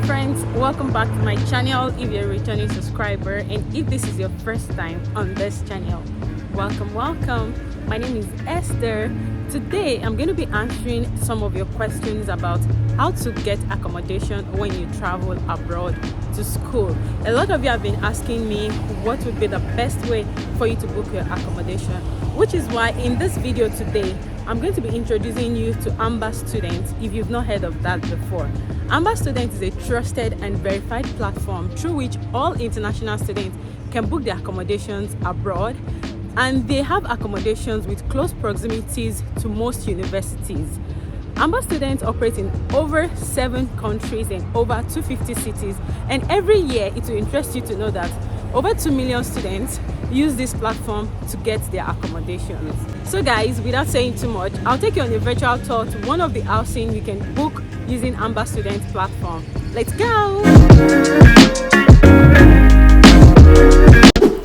friends, welcome back to my channel. If you're a returning subscriber and if this is your first time on this channel, welcome. My name is Esther. Today I'm going to be answering some of your questions about how to get accommodation when you travel abroad to school. A lot of you have been asking me what would be the best way for you to book your accommodation, which is why in this video today I'm going to be introducing you to AmberStudent if you've not heard of that before. AmberStudent is a trusted and verified platform through which all international students can book their accommodations abroad, and they have accommodations with close proximities to most universities. AmberStudent operates in over 7 countries and over 250 cities, and every year it will interest you to know that over 2 million students use this platform to get their accommodations. So guys, without saying too much, I'll take you on a virtual tour to one of the housing you can book using AmberStudent platform. Let's go!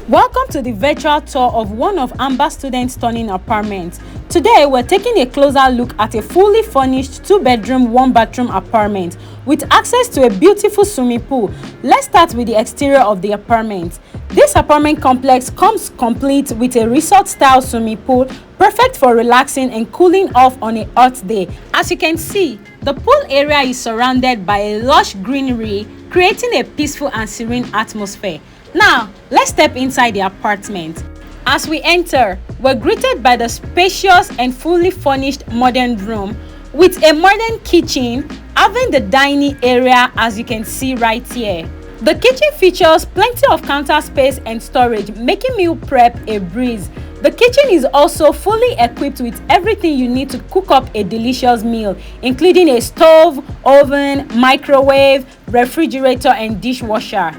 Welcome to the virtual tour of one of AmberStudent's stunning apartments. Today we're taking a closer look at a fully furnished 2-bedroom, 1-bathroom apartment with access to a beautiful swimming pool. Let's start with the exterior of the apartment. This apartment complex comes complete with a resort-style swimming pool, perfect for relaxing and cooling off on a hot day. As you can see, the pool area is surrounded by a lush greenery, creating a peaceful and serene atmosphere. Now, let's step inside the apartment. As we enter, we're greeted by the spacious and fully furnished modern room with a modern kitchen, having the dining area as you can see right here. The kitchen features plenty of counter space and storage, making meal prep a breeze. The kitchen is also fully equipped with everything you need to cook up a delicious meal, including a stove, oven, microwave, refrigerator, and dishwasher.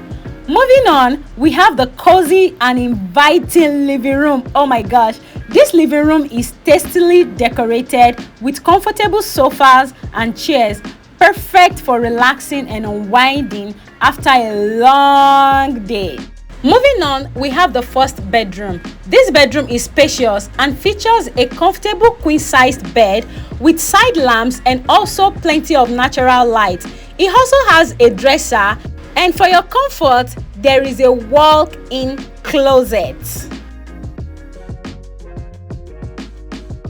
Moving on, we have the cozy and inviting living room. Oh my gosh, this living room is tastily decorated with comfortable sofas and chairs, perfect for relaxing and unwinding after a long day. Moving on, we have the first bedroom. This bedroom is spacious and features a comfortable queen-sized bed with side lamps and also plenty of natural light. It also has a dresser, and for your comfort, there is a walk-in closet.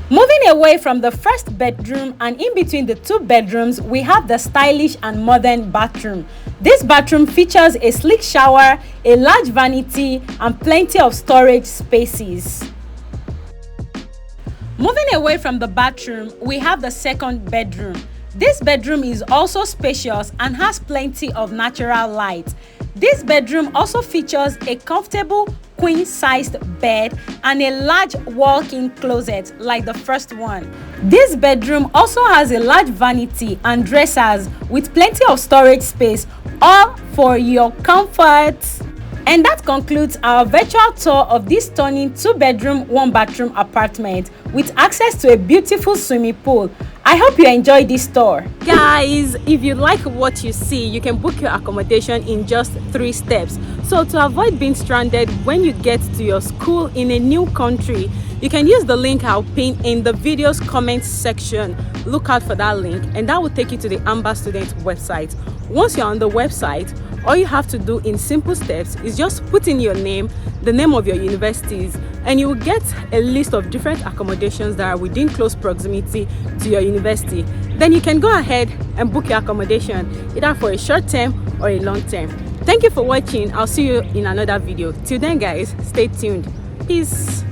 Moving away from the first bedroom and in between the 2 bedrooms, we have the stylish and modern bathroom. This bathroom features a sleek shower, a large vanity, and plenty of storage spaces. Moving away from the bathroom, we have the second bedroom. This bedroom is also spacious and has plenty of natural light. This bedroom also features a comfortable queen-sized bed and a large walk-in closet like the first one. This bedroom also has a large vanity and dressers with plenty of storage space, all for your comfort. And that concludes our virtual tour of this stunning 2-bedroom, 1-bathroom apartment with access to a beautiful swimming pool. I hope you enjoyed this tour. Guys, if you like what you see, you can book your accommodation in just 3 steps. So to avoid being stranded when you get to your school in a new country, you can use the link I'll pin in the video's comments section. Look out for that link and that will take you to the AmberStudent website. Once you're on the website, all you have to do in simple steps is just put in your name, the name of your universities, and you will get a list of different accommodations that are within close proximity to your university. Then you can go ahead and book your accommodation either for a short term or a long term. Thank you for watching. I'll see you in another video. Till then guys, stay tuned. Peace.